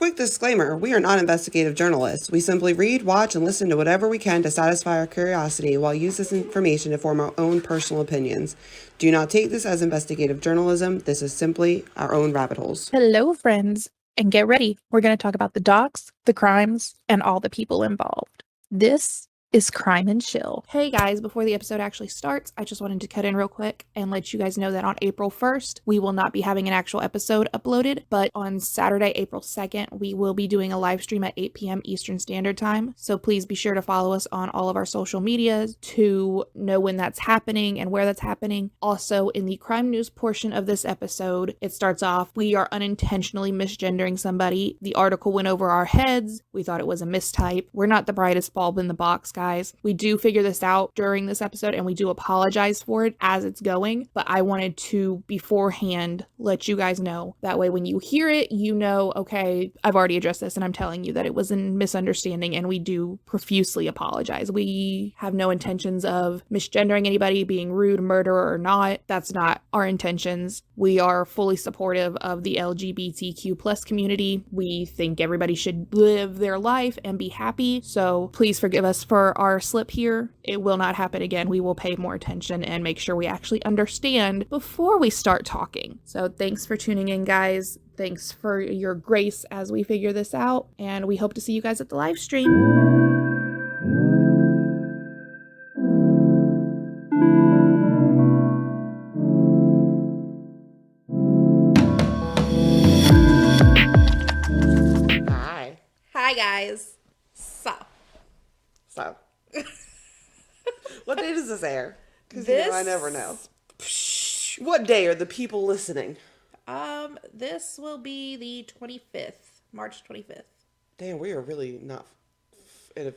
Quick disclaimer, we are not investigative journalists. We simply read, watch, and listen to whatever we can to satisfy our curiosity while use this information to form our own personal opinions. Do not take this as investigative journalism. This is simply our own rabbit holes. Hello, friends, and get ready. We're going to talk about the docs, the crimes, and all the people involved. This is Crime and Chill. Hey guys, before the episode actually starts, I just wanted to cut in real quick and let you guys know that on April 1st, we will not be having an actual episode uploaded, but on Saturday, April 2nd, we will be doing a live stream at 8 p.m. Eastern Standard Time. So please be sure to follow us on all of our social medias to know when that's happening and where that's happening. Also, in the crime news portion of this episode, it starts off, we are unintentionally misgendering somebody. The article went over our heads. We thought it was a mistype. We're not the brightest bulb in the box, guys. We do figure this out during this episode and we do apologize for it as it's going, but I wanted to beforehand let you guys know. That way when you hear it, you know, okay, I've already addressed this and I'm telling you that it was a misunderstanding and we do profusely apologize. We have no intentions of misgendering anybody, being rude, murderer or not. That's not our intentions. We are fully supportive of the LGBTQ plus community. We think everybody should live their life and be happy. So please forgive us for our slip here. It will not happen again. We will pay more attention and make sure we actually understand before we start talking. So thanks for tuning in, guys. Thanks for your grace as we figure this out. And we hope to see you guys at the live stream. Hi guys. So. What day does this air? Because I never know. What day are the people listening? This will be the 25th, March 25th. Damn, we are really not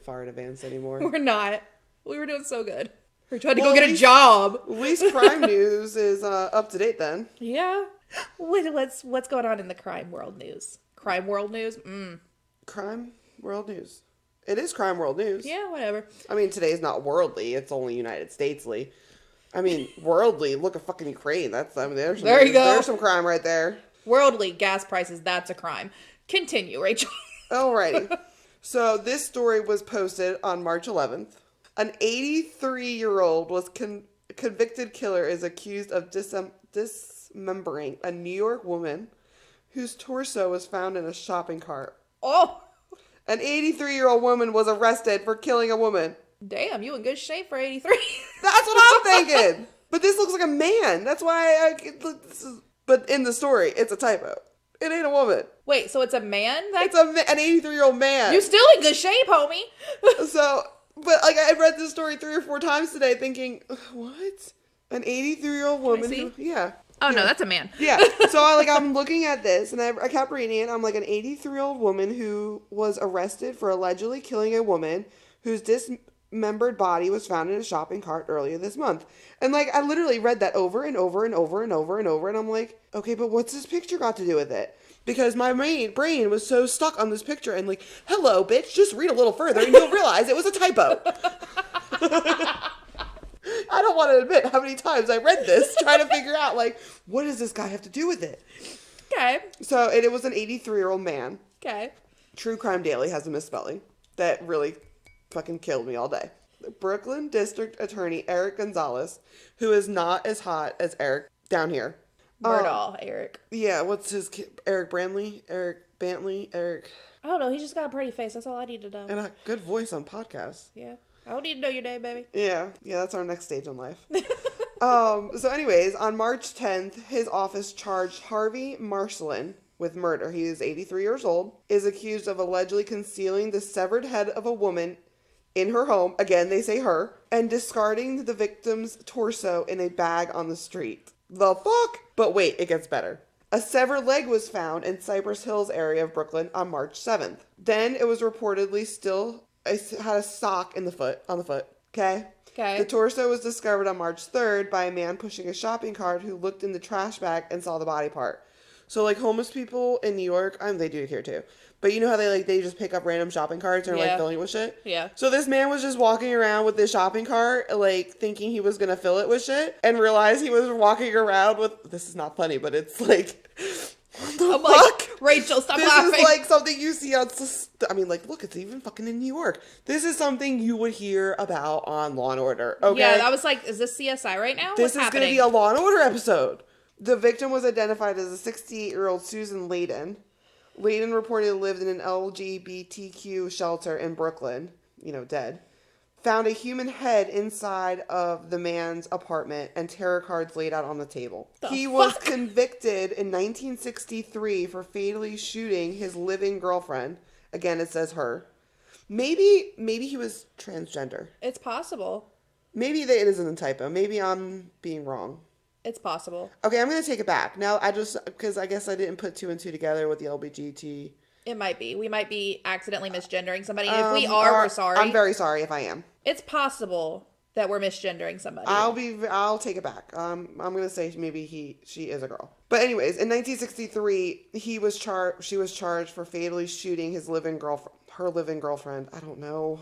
far in advance anymore. We're not. We were doing so good. We're trying to go get a job. At least crime news is up to date then. Yeah. What's going on in the crime world news? Crime world news? Crime world news. It is crime world news. Yeah, whatever. I mean, today's not worldly. It's only United Statesly. I mean, worldly. Look at fucking Ukraine. There you go. There's some crime right there. Worldly, gas prices. That's a crime. Continue, Rachel. Alrighty. So this story was posted on March 11th. An 83-year-old convicted killer is accused of dismembering a New York woman whose torso was found in a shopping cart. Oh! An 83-year-old woman was arrested for killing a woman. Damn, you in good shape for 83. That's what I'm thinking. But this looks like a man. That's why But in the story, it's a typo. It ain't a woman. Wait, so it's a man? It's an 83-year-old man. You still in good shape, homie. But I read this story 3 or 4 times today thinking, what? An 83-year-old woman yeah. Oh, no, that's a man. Yeah. So I'm looking at this and I kept reading it. I'm like, an 83-year-old woman who was arrested for allegedly killing a woman whose dismembered body was found in a shopping cart earlier this month. And I literally read that over and over and over and over and over. And I'm like, okay, but what's this picture got to do with it? Because my brain was so stuck on this picture and hello, bitch, just read a little further and you'll realize it was a typo. I don't want to admit how many times I read this trying to figure out, what does this guy have to do with it? Okay. So, it was an 83-year-old man. Okay. True Crime Daily has a misspelling that really fucking killed me all day. Brooklyn District Attorney Eric Gonzalez, who is not as hot as Eric down here. Murdaugh, Eric. Yeah, what's his Eric Brantley? Eric Bantley? Eric... I don't know, he just got a pretty face, that's all I need to know. And a good voice on podcasts. Yeah. I don't need to know your name, baby. Yeah, that's our next stage in life. So anyways, on March 10th, his office charged Harvey Marcelin with murder. He is 83 years old, is accused of allegedly concealing the severed head of a woman in her home, again, they say her, and discarding the victim's torso in a bag on the street. The fuck? But wait, it gets better. A severed leg was found in Cypress Hills area of Brooklyn on March 7th. Then it was reportedly had a sock on the foot. Okay? Okay. The torso was discovered on March 3rd by a man pushing a shopping cart who looked in the trash bag and saw the body part. So, homeless people in New York, they do it here too. But you know how they just pick up random shopping carts and are filling it with shit? Yeah. So this man was just walking around with this shopping cart, thinking he was going to fill it with shit and realized he was walking around with, this is not funny, but it's what the fuck? Rachel, stop This laughing. is like something you see on, look, it's even fucking in New York. This is something you would hear about on Law & Order, okay? Yeah, that was like, is this CSI right now? This What's is happening? going to be a Law & Order episode. The victim was identified as a 68-year-old Susan Layden. Layden reportedly lived in an LGBTQ shelter in Brooklyn, dead. Found a human head inside of the man's apartment and tarot cards laid out on the table. He was convicted in 1963 for fatally shooting his living girlfriend. Again, it says her. Maybe he was transgender. It's possible. Maybe it isn't a typo. Maybe I'm being wrong. It's possible. Okay, I'm going to take it back. Now, because I guess I didn't put two and two together with the LBGT. It might be. We might be accidentally misgendering somebody. And if we are, we're sorry. I'm very sorry if I am. It's possible that we're misgendering somebody. I'll take it back. I'm going to say maybe she is a girl. But anyways, in 1963, she was charged for fatally shooting her living girlfriend. I don't know.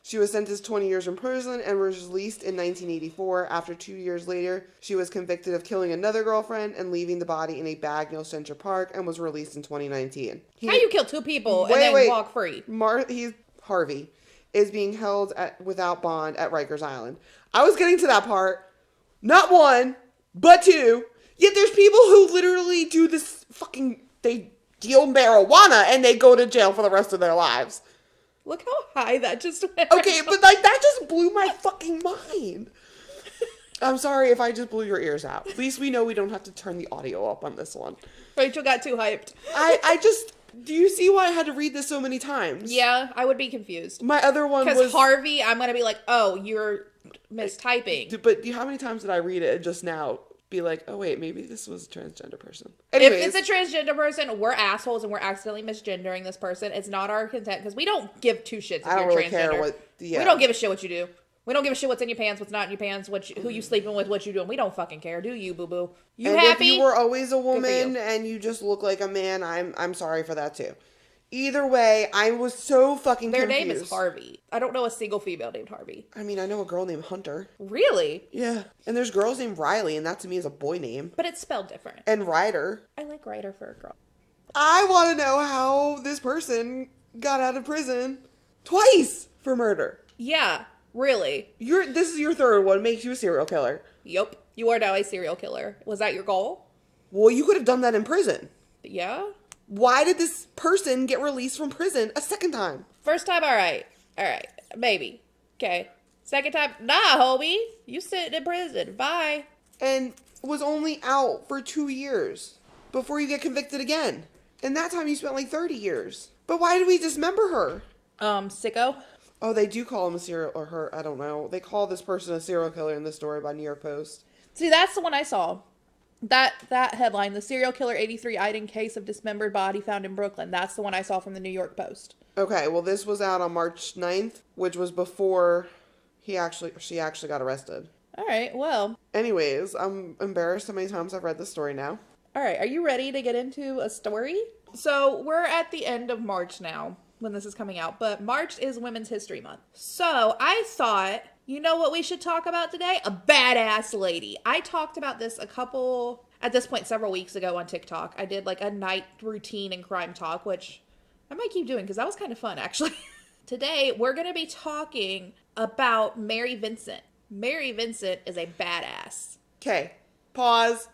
She was sentenced 20 years in prison and was released in 1984. After 2 years later, she was convicted of killing another girlfriend and leaving the body in a bag near Central Park and was released in 2019. How you kill two people and then walk free? Harvey is being held without bond at Rikers Island. I was getting to that part. Not one, but two. Yet there's people who literally do this they deal marijuana and they go to jail for the rest of their lives. Look how high that just went. Okay, but that just blew my fucking mind. I'm sorry if I just blew your ears out. At least we know we don't have to turn the audio up on this one. Rachel got too hyped. Do you see why I had to read this so many times? Yeah, I would be confused. My other one was... Because Harvey, I'm going to be like, oh, you're mistyping. But how many times did I read it and just now be like, oh wait, maybe this was a transgender person? Anyways, if it's a transgender person, we're assholes and we're accidentally misgendering this person. It's not our consent because we don't give two shits if I don't you're really transgender. care We don't give a shit what you do. We don't give a shit what's in your pants, what's not in your pants, who you sleeping with, what you doing. We don't fucking care. Do you, boo boo? You happy? If you were always a woman and you just look like a man, I'm sorry for that too. Either way, I was so fucking confused. Their name is Harvey. I don't know a single female named Harvey. I mean, I know a girl named Hunter. Really? Yeah. And there's girls named Riley, and that to me is a boy name. But it's spelled different. And Ryder. I like Ryder for a girl. I want to know how this person got out of prison twice for murder. Yeah, really. This is your third one. Makes you a serial killer. Yup. You are now a serial killer. Was that your goal? Well, you could have done that in prison. Yeah? Why did this person get released from prison a second time? First time, all right. Maybe. Okay. Second time, nah, homie. You sitting in prison. Bye. And was only out for 2 years before you get convicted again. And that time you spent like 30 years. But why did we dismember her? Sicko. Oh, they do call him a serial, or her, I don't know. They call this person a serial killer in this story by New York Post. See, that's the one I saw. That headline, the serial killer 83 Iden case of dismembered body found in Brooklyn. That's the one I saw from the New York Post. Okay, well, this was out on March 9th, which was before she actually got arrested. All right, well. Anyways, I'm embarrassed how many times I've read this story now. All right, are you ready to get into a story? So we're at the end of March now when this is coming out, but March is Women's History Month. So I thought, you know what we should talk about today? A badass lady. I talked about this several weeks ago on TikTok. I did like a night routine and crime talk, which I might keep doing because that was kind of fun, actually. Today, we're going to be talking about Mary Vincent. Mary Vincent is a badass. Okay, pause.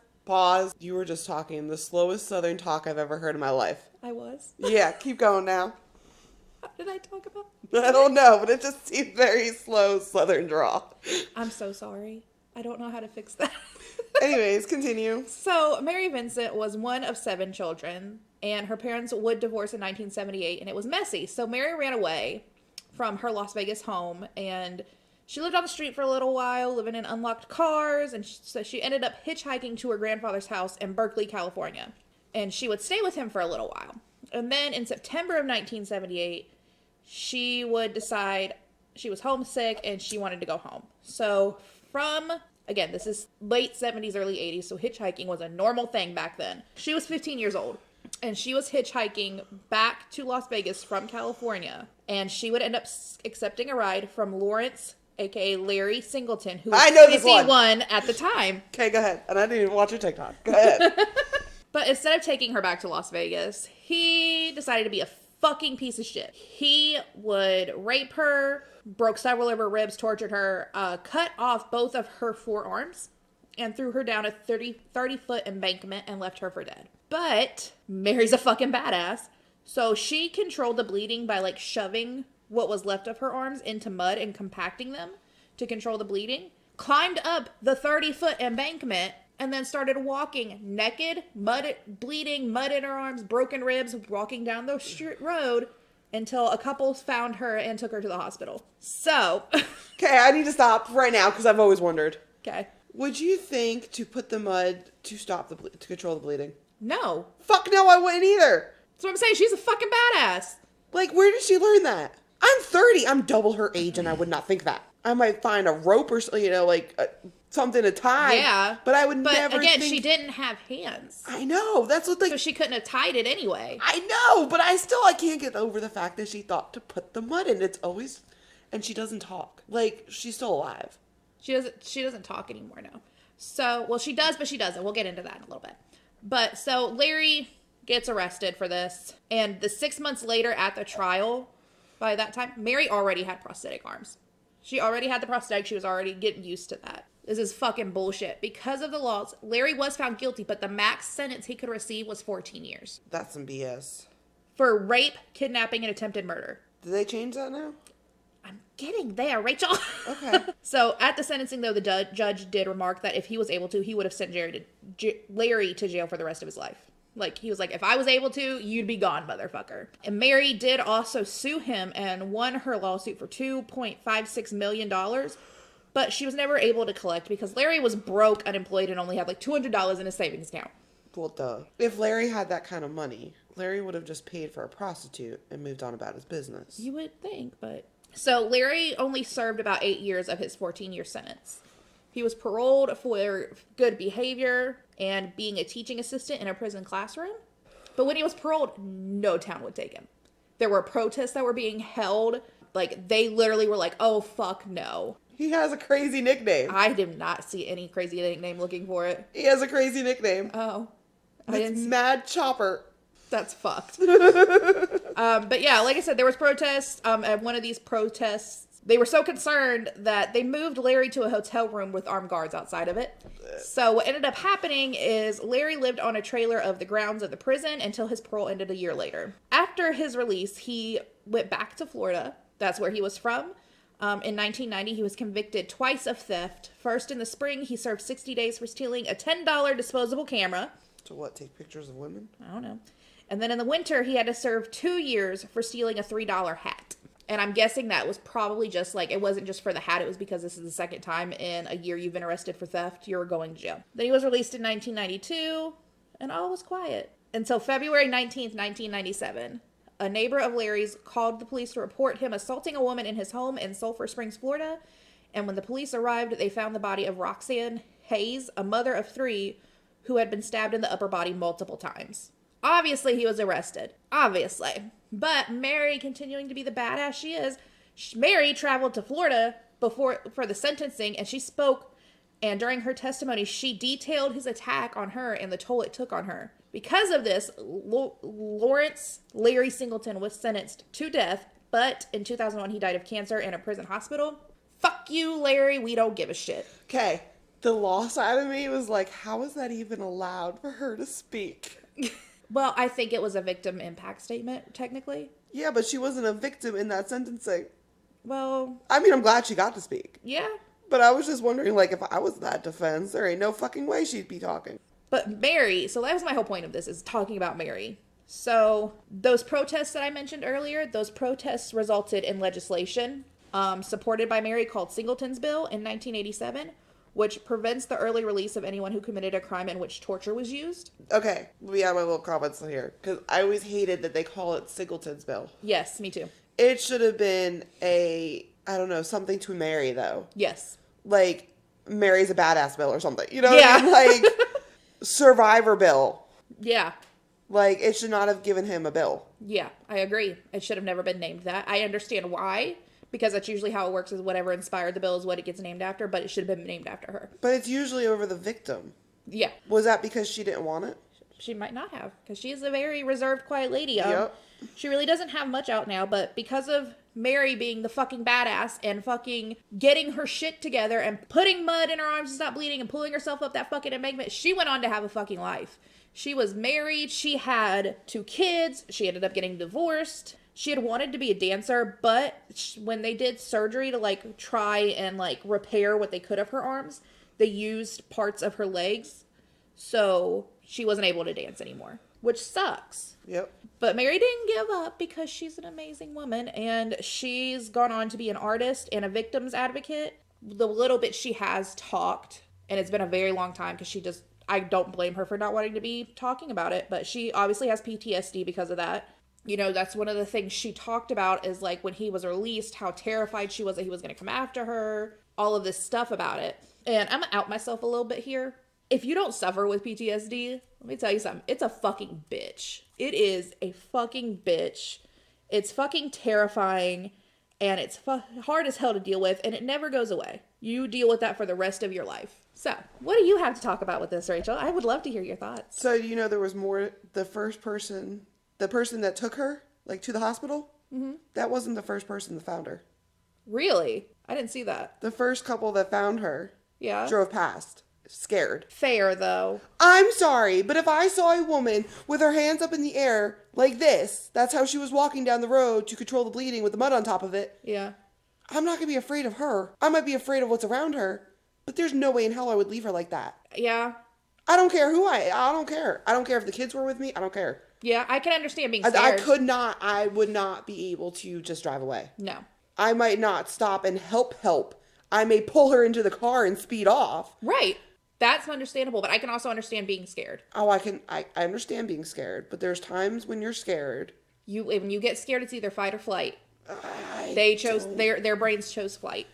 You were just talking the slowest Southern talk I've ever heard in my life. I was? Yeah, keep going now. What did I talk about? I don't know, but it just seemed very slow Southern drawl. I'm so sorry. I don't know how to fix that. Anyways, continue. So, Mary Vincent was one of 7 children, and her parents would divorce in 1978, and it was messy. So, Mary ran away from her Las Vegas home, and she lived on the street for a little while, living in unlocked cars, and so she ended up hitchhiking to her grandfather's house in Berkeley, California. And she would stay with him for a little while. And then in September of 1978, she would decide she was homesick and she wanted to go home. So again, this is late 70s, early 80s, so hitchhiking was a normal thing back then. She was 15 years old, and she was hitchhiking back to Las Vegas from California, and she would end up accepting a ride from Lawrence, a.k.a. Larry Singleton, who was 51 at the time. Okay, go ahead. And I didn't even watch your TikTok. Go ahead. But instead of taking her back to Las Vegas, He decided to be a fucking piece of shit. He would rape her, broke several of her ribs, tortured her, cut off both of her forearms, and threw her down a 30-foot embankment and left her for dead. But Mary's a fucking badass. So she controlled the bleeding by like shoving what was left of her arms into mud and compacting them to control the bleeding. Climbed up the 30-foot embankment and then started walking naked, bleeding, mud in her arms, broken ribs, walking down the road until a couple found her and took her to the hospital. So. Okay, I need to stop right now because I've always wondered. Okay. Would you think to put the mud to stop to control the bleeding? No. Fuck no, I wouldn't either. That's what I'm saying. She's a fucking badass. Like, where did she learn that? I'm 30. I'm double her age and I would not think that. I might find a rope or, like something to tie. Yeah. But I would never again, think... she didn't have hands. I know. That's what So she couldn't have tied it anyway. I know, but I can't get over the fact that she thought to put the mud in. It's always... And she doesn't talk. Like, she's still alive. She doesn't talk anymore now. So, well, she does, but she doesn't. We'll get into that in a little bit. But, so, Larry gets arrested for this. And the 6 months later at the trial, by that time, Mary already had prosthetic arms. She already had the prosthetic. She was already getting used to that. This is fucking bullshit. Because of the laws, Larry was found guilty, but the max sentence he could receive was 14 years. That's some BS. For rape, kidnapping, and attempted murder. Did they change that now? I'm getting there, Rachel. Okay. So at the sentencing, though, the judge did remark that if he was able to, he would have sent Larry to jail for the rest of his life. Like, he was like, if I was able to, you'd be gone, motherfucker. And Mary did also sue him and won her lawsuit for $2.56 million. But she was never able to collect because Larry was broke, unemployed, and only had like $200 in his savings account. Well, duh. If Larry had that kind of money, Larry would have just paid for a prostitute and moved on about his business. You would think, but... So Larry only served about 8 years of his 14-year sentence. He was paroled for good behavior and being a teaching assistant in a prison classroom. But when he was paroled, no town would take him. There were protests that were being held. Like, they literally were like, oh, fuck no. He has a crazy nickname. I did not see any crazy nickname looking for it. He has a crazy nickname. Oh. It's Mad Chopper. That's fucked. But yeah, like I said, there was protests. At one of these protests, they were so concerned that they moved Larry to a hotel room with armed guards outside of it. So what ended up happening is Larry lived on a trailer of the grounds of the prison until his parole ended a year later. After his release, he went back to Florida. That's where he was from. In 1990, he was convicted twice of theft. First in the spring, he served 60 days for stealing a $10 disposable camera. To what, take pictures of women? I don't know. And then in the winter, he had to serve 2 years for stealing a $3 hat. And I'm guessing that was probably just like, it wasn't just for the hat. It was because this is the second time in a year you've been arrested for theft. You're going to jail. Then he was released in 1992, and all was quiet. Until February 19th, 1997. A neighbor of Larry's called the police to report him assaulting a woman in his home in Sulphur Springs, Florida. And when the police arrived, they found the body of Roxanne Hayes, a mother of 3, who had been stabbed in the upper body multiple times. Obviously, he was arrested. Obviously. But Mary, continuing to be the badass she is, Mary traveled to Florida for the sentencing, and she spoke, and during her testimony, she detailed his attack on her and the toll it took on her. Because of this, Lawrence Larry Singleton was sentenced to death, but in 2001, he died of cancer in a prison hospital. Fuck you, Larry. We don't give a shit. Okay. The law side of me was like, how is that even allowed for her to speak? Well, I think it was a victim impact statement, technically. Yeah, but she wasn't a victim in that sentencing. Well... I mean, I'm glad she got to speak. Yeah. But I was just wondering, like, if I was that defense, there ain't no fucking way she'd be talking. But Mary, so that was my whole point of this, is talking about Mary. So, those protests that I mentioned earlier, those protests resulted in legislation supported by Mary called Singleton's Bill in 1987, which prevents the early release of anyone who committed a crime in which torture was used. Okay, we have my little comments here, because I always hated that they call it Singleton's Bill. Yes, me too. It should have been something to Mary, though. Yes. Like, Mary's a badass bill or something. You know what I mean? Like, Survivor Bill. Yeah. Like, it should not have given him a bill. Yeah, I agree. It should have never been named that. I understand why, because that's usually how it works, is whatever inspired the bill is what it gets named after, but it should have been named after her. But it's usually over the victim. Yeah. Was that because she didn't want it? she might not have, because she is a very reserved, quiet lady. Yep. She really doesn't have much out now, but because of Mary being the fucking badass and fucking getting her shit together and putting mud in her arms to stop bleeding and pulling herself up that fucking embankment, she went on to have a fucking life. She was married. She had 2 kids. She ended up getting divorced. She had wanted to be a dancer, but when they did surgery to, like, try and, like, repair what they could of her arms, they used parts of her legs, so she wasn't able to dance anymore, which sucks. Yep. But Mary didn't give up because she's an amazing woman, and she's gone on to be an artist and a victim's advocate. The little bit she has talked, and it's been a very long time because I don't blame her for not wanting to be talking about it, but she obviously has PTSD because of that. You know, that's one of the things she talked about is, like, when he was released, how terrified she was that he was going to come after her, all of this stuff about it. And I'm going to out myself a little bit here. If you don't suffer with PTSD, let me tell you something. It's a fucking bitch. It is a fucking bitch. It's fucking terrifying, and it's hard as hell to deal with, and it never goes away. You deal with that for the rest of your life. So, what do you have to talk about with this, Rachel? I would love to hear your thoughts. So, you know, there was more, the person that took her, like, to the hospital, that wasn't the first person that found her. Really? I didn't see that. The first couple that found her drove past, scared. Fair, though. I'm sorry, but if I saw a woman with her hands up in the air like this, that's how she was walking down the road to control the bleeding with the mud on top of it. Yeah. I'm not going to be afraid of her. I might be afraid of what's around her, but there's no way in hell I would leave her like that. Yeah. I don't care I don't care. I don't care if the kids were with me. I don't care. Yeah, I can understand being scared. I would not be able to just drive away. No. I might not stop and help. I may pull her into the car and speed off. Right. That's understandable, but I can also understand being scared. Oh, I understand being scared, but there's times when you're scared. When you get scared, it's either fight or flight. Their brains chose flight.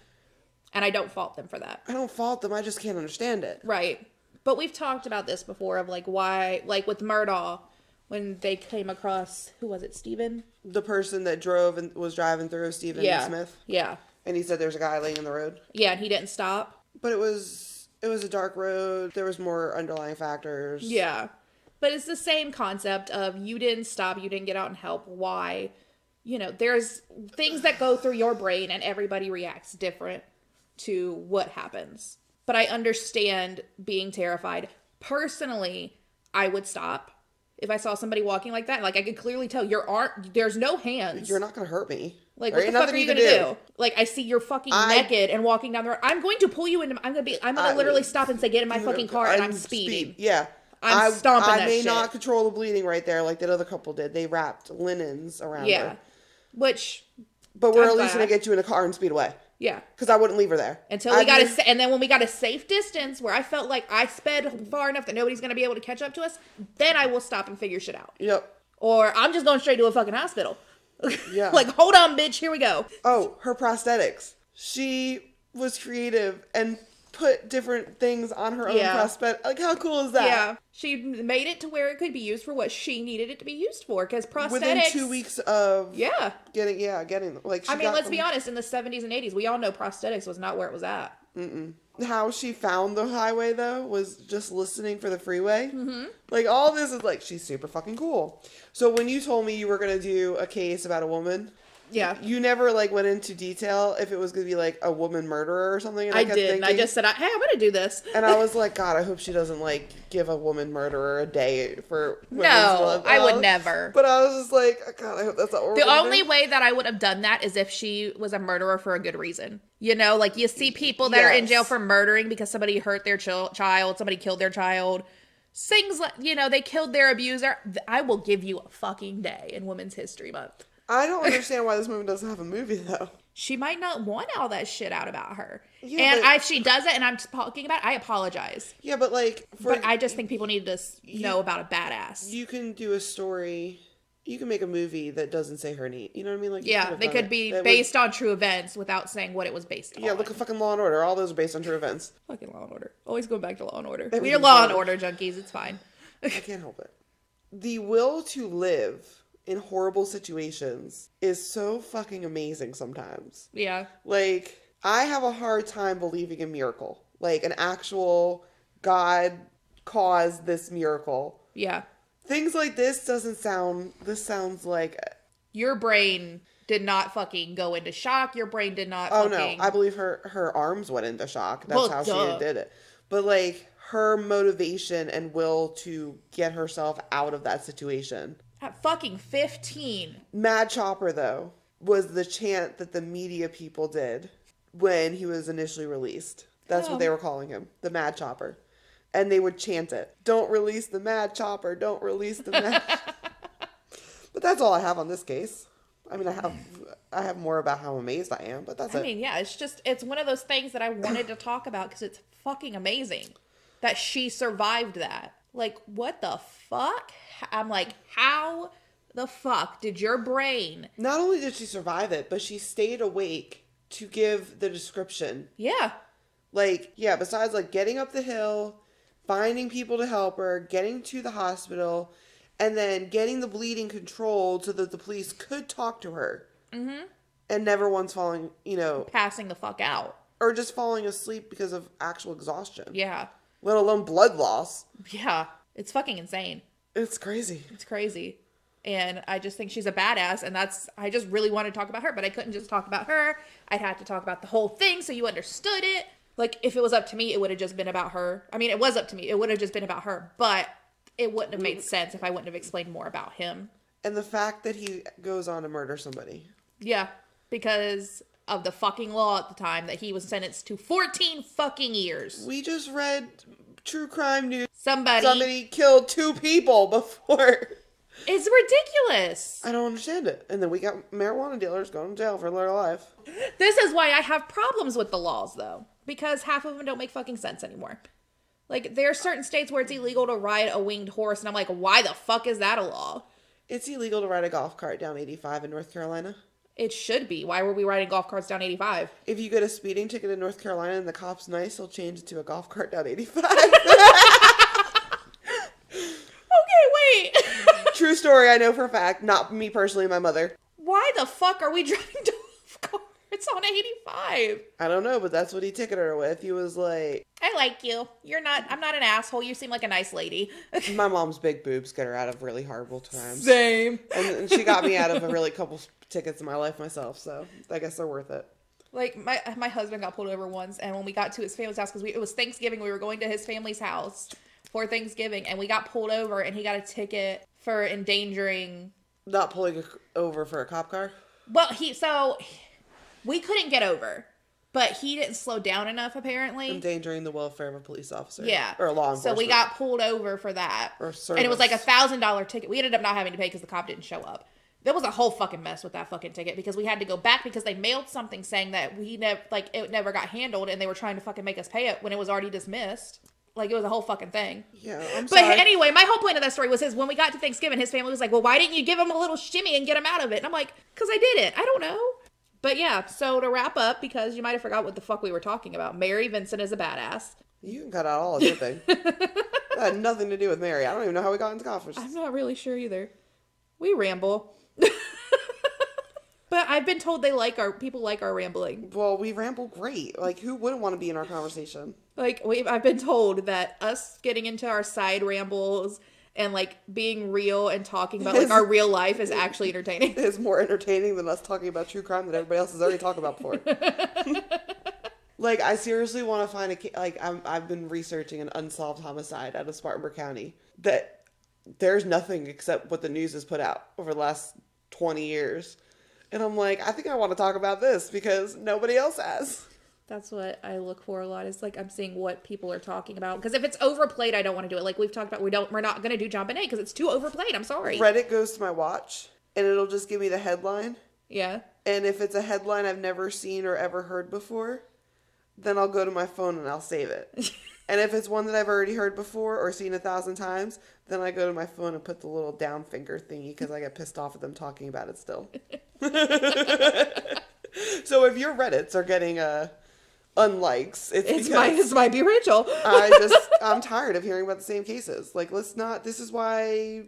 And I don't fault them for that. I don't fault them, I just can't understand it. Right. But we've talked about this before of, like, why, like, with Murdaugh, when they came across, who was it, Steven? The person that drove and was driving through, Steven Smith. Yeah. And he said there's a guy laying in the road. Yeah, and he didn't stop. But it was a dark road. There was more underlying factors. Yeah. But it's the same concept of you didn't stop, you didn't get out and help. Why? You know, there's things that go through your brain and everybody reacts different to what happens. But I understand being terrified. Personally, I would stop. If I saw somebody walking like that, like, I could clearly tell there's no hands. You're not going to hurt me. Like, what the fuck are you going to do? Like, I see you're fucking naked and walking down the road. I'm going to pull you into, I'm going to literally stop and say, get in my fucking car, and I'm speeding. Yeah. I'm stomping that shit. I may not control the bleeding right there like that other couple did. They wrapped linens around her. But we're at least going to get you in a car and speed away. Yeah. Because I wouldn't leave her there. And then when we got a safe distance where I felt like I sped far enough that nobody's going to be able to catch up to us, then I will stop and figure shit out. Yep. Or I'm just going straight to a fucking hospital. Yeah. Like, hold on, bitch, here we go. Oh, her prosthetics. She was creative and put different things on her own prosthetic. Like, how cool is that? Yeah. She made it to where it could be used for what she needed it to be used for. Because prosthetics... Within 2 weeks of... Yeah. Getting... Like, let's be honest. In the 70s and 80s, we all know prosthetics was not where it was at. Mm-mm. How she found the highway, though, was just listening for the freeway. Mm-hmm. Like, all this is, like, she's super fucking cool. So when you told me you were going to do a case about a woman... Yeah. You never, like, went into detail if it was going to be, like, a woman murderer or something. And I did. Thinking, I just said, hey, I'm going to do this. And I was like, God, I hope she doesn't, like, give a woman murderer a day for Women's Month. I would never. But I was just like, God, I hope that's not what we're The only way that I would have done that is if she was a murderer for a good reason. You know, like, you see people that are in jail for murdering because somebody hurt their child, somebody killed their child. Things like, you know, they killed their abuser. I will give you a fucking day in Women's History Month. I don't understand why this movie doesn't have a movie, though. She might not want all that shit out about her. Yeah, and if she does it and I'm talking about it, I apologize. Yeah, but like... But I just think people need to know about a badass. You can do a story... You can make a movie that doesn't say her name. You know what I mean? Like, yeah, they could be based on true events without saying what it was based on. Yeah, look at fucking Law & Order. All those are based on true events. Fucking Law & Order. Always going back to Law & Order. We're Law & Order junkies. It's fine. I can't help it. The will to live... in horrible situations is so fucking amazing sometimes. Yeah. Like, I have a hard time believing in miracle. Like, an actual God caused this miracle. Yeah. Things like this sounds like... Your brain did not fucking go into shock. Your brain did not Oh, fucking... no. I believe her arms went into shock. That's how she did it. But, like, her motivation and will to get herself out of that situation. At fucking 15. Mad Chopper, though, was the chant that the media people did when he was initially released. That's what they were calling him. The Mad Chopper. And they would chant it. Don't release the Mad Chopper. Don't release the Mad... But that's all I have on this case. I mean, I have more about how amazed I am, but that's it. I mean, yeah, it's one of those things that I wanted to talk about because it's fucking amazing that she survived that. Like, what the fuck? I'm like, how the fuck did your brain... Not only did she survive it, but she stayed awake to give the description. Yeah. Like, yeah, besides, like, getting up the hill, finding people to help her, getting to the hospital... And then getting the bleeding controlled so that the police could talk to her. Mm-hmm. And never once falling, passing the fuck out. Or just falling asleep because of actual exhaustion. Yeah. Let alone blood loss. Yeah. It's fucking insane. It's crazy. It's crazy. And I just think she's a badass. And I just really wanted to talk about her. But I couldn't just talk about her. I'd have to talk about the whole thing so you understood it. Like, if it was up to me, it would have just been about her. I mean, it was up to me. It would have just been about her. But... it wouldn't have made sense if I wouldn't have explained more about him. And the fact that he goes on to murder somebody. Yeah, because of the fucking law at the time that he was sentenced to 14 fucking years. We just read true crime news. Somebody killed 2 people before. It's ridiculous. I don't understand it. And then we got marijuana dealers going to jail for their life. This is why I have problems with the laws, though. Because half of them don't make fucking sense anymore. Like, there are certain states where it's illegal to ride a winged horse, and I'm like, why the fuck is that a law? It's illegal to ride a golf cart down 85 in North Carolina. It should be. Why were we riding golf carts down 85? If you get a speeding ticket in North Carolina and the cop's nice, he'll change it to a golf cart down 85. Okay, wait. True story, I know for a fact. Not me personally, my mother. Why the fuck are we driving golf carts on 85? I don't know, but that's what he ticketed her with. He was like... I like you. I'm not an asshole. You seem like a nice lady. My mom's big boobs get her out of really horrible times. Same. And she got me out of a really couple tickets in my life myself, so I guess they're worth it. Like, my husband got pulled over once, and when we got to his family's house, because it was Thanksgiving, we were going to his family's house for Thanksgiving, and we got pulled over, and he got a ticket for endangering... Not pulling over for a cop car? Well, we couldn't get over, but he didn't slow down enough, apparently. Endangering the welfare of a police officer. Yeah. Or a law enforcement. So we got pulled over for that. Or service. And it was like a $1,000 ticket. We ended up not having to pay because the cop didn't show up. There was a whole fucking mess with that fucking ticket because we had to go back because they mailed something saying that it never got handled and they were trying to fucking make us pay it when it was already dismissed. Like, it was a whole fucking thing. Yeah, I'm sorry. But anyway, my whole point of that story was when we got to Thanksgiving, his family was like, well, why didn't you give him a little shimmy and get him out of it? And I'm like, because I didn't. I don't know. But yeah, so to wrap up, because you might have forgot what the fuck we were talking about, Mary Vincent is a badass. You can cut out all of your thing. That had nothing to do with Mary. I don't even know how we got into coffers. I'm not really sure either. We ramble. But I've been told people like our rambling. Well, we ramble great. Like, who wouldn't want to be in our conversation? Like, I've been told that us getting into our side rambles and, like, being real and talking about, like, our real life is actually entertaining. It's more entertaining than us talking about true crime that everybody else has already talked about before. Like, I seriously want to find I've been researching an unsolved homicide out of Spartanburg County that there's nothing except what the news has put out over the last 20 years. And I'm like, I think I want to talk about this because nobody else has. That's what I look for a lot. Is like I'm seeing what people are talking about. Because if it's overplayed, I don't want to do it. Like we've talked about, we're not going to do John Bonet because it's too overplayed. I'm sorry. Reddit goes to my watch and it'll just give me the headline. Yeah. And if it's a headline I've never seen or ever heard before, then I'll go to my phone and I'll save it. And if it's one that I've already heard before or seen 1,000 times, then I go to my phone and put the little down finger thingy because I get pissed off at them talking about it still. So if your Reddits are getting unlikes, it might be Rachel. I'm tired of hearing about the same cases. Like, this is why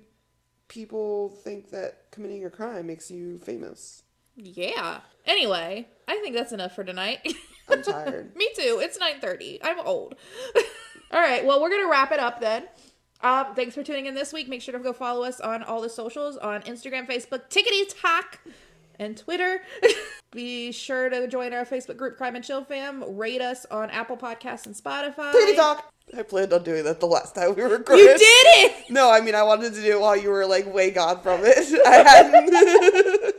people think that committing a crime makes you famous. Yeah. Anyway, I think that's enough for tonight. I'm tired. Me too. It's 9:30. I'm old. All right. Well, we're going to wrap it up then. Thanks for tuning in this week. Make sure to go follow us on all the socials on Instagram, Facebook, TikTok, and Twitter. Be sure to join our Facebook group, Crime and Chill Fam. Rate us on Apple Podcasts and Spotify. TikTok. I planned on doing that the last time we recorded. You did it! No, I mean, I wanted to do it while you were, like, way gone from it. I hadn't.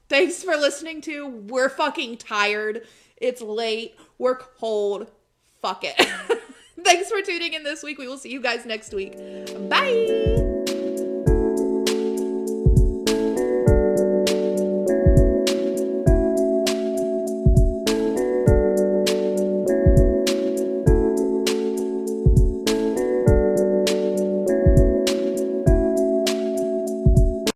Thanks for listening to We're Fucking Tired. It's late. We're cold. Fuck it. Thanks for tuning in this week. We will see you guys next week. Bye!